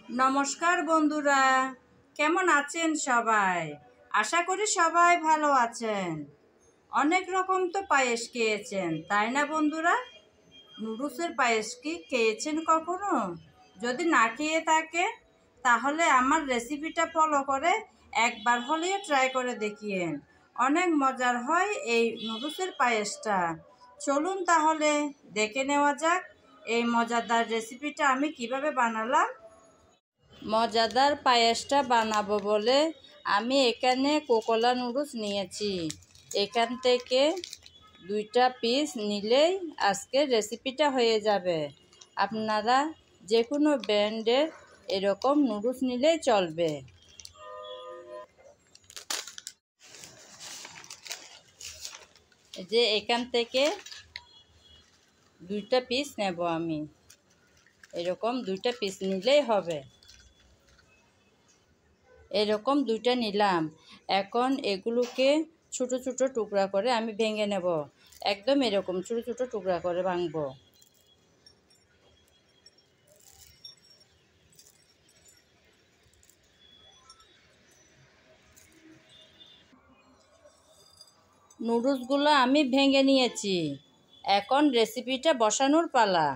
নমস্কার বন্ধুরা, কেমন আছেন সবাই? আশা করি সবাই ভালো আছেন। অনেক রকম তো পায়েস খেয়েছেন, তাই না বন্ধুরা? নুডলসের পায়েস কি খেয়েছেন কখনো? যদি না খেয়ে থাকে তাহলে আমার রেসিপিটা ফলো করে একবার হলেও ট্রাই করে দেখিয়েন। অনেক মজার হয় এই নুডলসের পায়েসটা। চলুন তাহলে দেখে নেওয়া যাক এই মজাদার রেসিপিটা আমি কিভাবে বানালাম। মজাদার পায়েসটা বানাবো বলে আমি এখানে কোকোলা নুডলস নিয়েছি। এখান থেকে 2টা পিস নিলেই আজকের রেসিপিটা হয়ে যাবে। আপনারা যে কোনো ব্র্যান্ডের এরকম নুডলস নিলেই চলবে। যে এখান থেকে 2টা পিস নেব আমি, এরকম 2টা পিস নিলেই হবে। এরকম 2টা নিলাম। এখন এগুলোকে ছোট ছোট টুকরা করে আমি ভেঙে নেব। একদম এরকম ছোট ছোট টুকরা করে ভাঙব। নুডলসগুলো আমি ভেঙে নিয়েছি। এখন রেসিপিটা বসানোর পালা।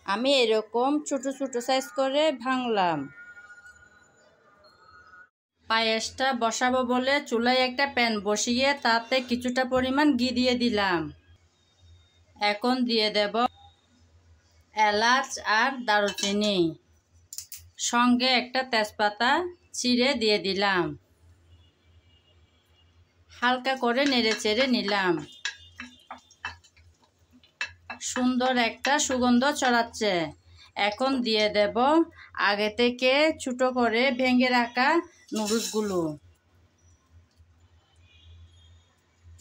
আমি এরকম ছোট ছোট সাইজ করে ভাঙলাম। পায়েসটা বসাবো বলে চুলায় একটা প্যান বসিয়ে তাতে কিছুটা পরিমাণ ঘি দিয়ে দিলাম। এখন দিয়ে দেব এলাচ আর দারুচিনি, সঙ্গে একটা তেজপাতা ছিঁড়ে দিয়ে দিলাম। হালকা করে নেড়ে চেড়ে নিলাম। সুন্দর একটা সুগন্ধ ছড়াচ্ছে। এখন দিয়ে দেব আগে থেকে ছোট করে ভেঙে রাখা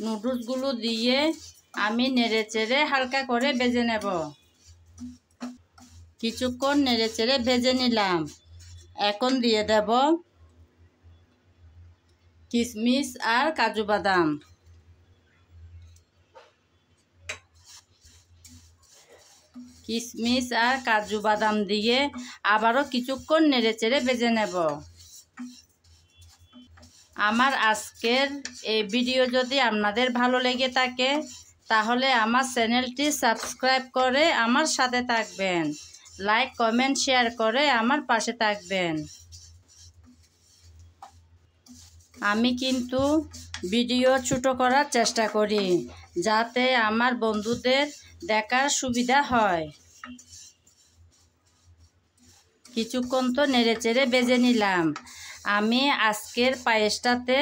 নুডলসগুলো দিয়ে আমি নেড়ে চেড়ে হালকা করে ভেজে নেব। কিছুক্ষণ নেড়ে চেড়ে ভেজে নিলাম। এখন দিয়ে দেব কিশমিশ আর কাজু বাদাম। কিশমিশ আর কাজু বাদাম দিয়ে আবারও কিছুক্ষণ নেড়ে চেড়ে ভেজে নেব। আমার আজকের এই ভিডিও যদি আপনাদের ভালো লেগে থাকে তাহলে আমার চ্যানেলটি সাবস্ক্রাইব করে আমার সাথে থাকবেন। লাইক কমেন্ট শেয়ার করে আমার পাশে থাকবেন। আমি কিন্তু ভিডিও ছোট করার চেষ্টা করি যাতে আমার বন্ধুদের দেখার সুবিধা হয়। কিছুক্ষণ তো নেড়ে চেড়ে ভেজে নিলাম। আমি আজকের পায়েসটাতে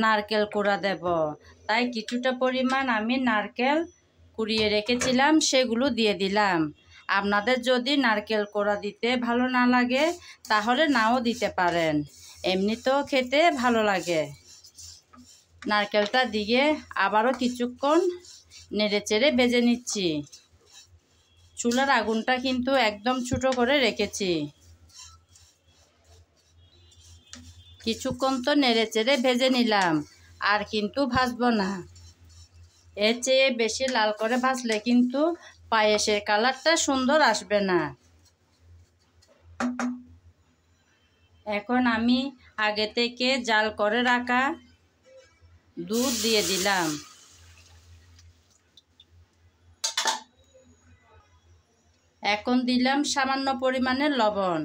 নারকেল কোড়া দেব, তাই কিছুটা পরিমাণ আমি নারকেল কুড়িয়ে রেখেছিলাম সেগুলো দিয়ে দিলাম। আপনাদের যদি নারকেল কোড়া দিতে ভালো না লাগে তাহলে নাও দিতে পারেন, এমনিতেও খেতে ভালো লাগে। নারকেলটা দিয়ে আবারও কিছুক্ষণ নেড়ে চেড়ে ভেজে নিচ্ছি। চুলার আগুনটা কিন্তু একদম ছোট করে রেখেছি। কিছুক্ষণ তো নেড়ে চেড়ে ভেজে নিলাম, আর কিন্তু ভাজবো না। এর চেয়ে বেশি লাল করে ভাজলে কিন্তু পায়েসের কালারটা সুন্দর আসবে না। এখন আমি আগে থেকে জাল করে রাখা দুধ দিয়ে দিলাম। এখন দিলাম সামান্য পরিমাণে লবণ।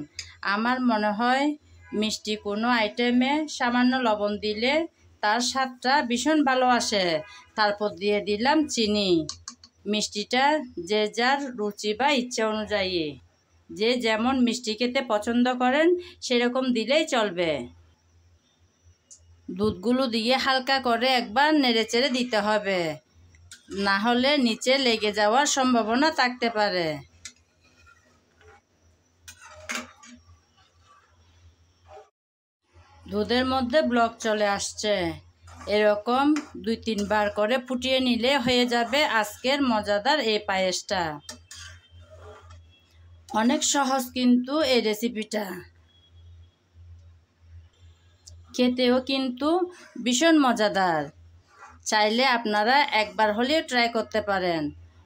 আমার মনে হয় মিষ্টি কোনো আইটেমে সামান্য লবণ দিলে তার স্বাদটা ভীষণ ভালো আসে। তারপর দিয়ে দিলাম চিনি। মিষ্টিটা যে যার রুচি বা ইচ্ছা অনুযায়ী, যে যেমন মিষ্টি খেতে পছন্দ করেন সেরকম দিলেই চলবে। দুধগুলো দিয়ে হালকা করে একবার নেড়েচেড়ে দিতে হবে, না হলে নিচে লেগে যাওয়ার সম্ভাবনা থাকতে পারে। দুধের মধ্যে ব্লক চলে আসছে। এরকম 2-3 বার করে ফুটিয়ে নিলে হয়ে যাবে আজকের মজাদার এই পায়েসটা। অনেক সহজ কিন্তু এই রেসিপিটা, খেতেও কিন্তু ভীষণ মজাদার। চাইলে আপনারা একবার হলেও ট্রাই করতে পারেন,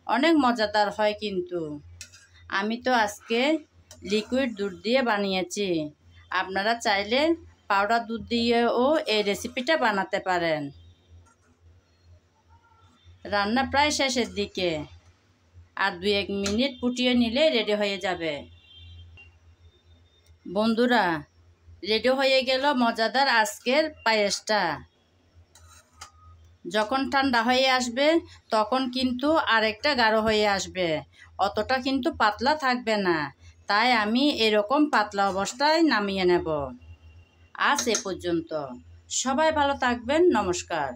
অনেক মজাদার হয় কিন্তু। আমি তো আজকে লিকুইড দুধ দিয়ে বানিয়েছি। আপনারা চাইলে পাউডার দুধ দিয়েও এই রেসিপিটা বানাতে পারেন। রান্না প্রায় শেষের দিকে, আর 2-1 মিনিট ফুটিয়ে নিলে রেডি হয়ে যাবে। বন্ধুরা, রেডি হয়ে গেল মজাদার আজকের পায়েসটা। যখন ঠান্ডা হয়ে আসবে তখন কিন্তু আরেকটা গাঢ় হয়ে আসবে, অতটা কিন্তু পাতলা থাকবে না। তাই আমি এরকম পাতলা অবস্থায় নামিয়ে নেব। আজ এ পর্যন্ত। সবাই ভালো থাকবেন। নমস্কার।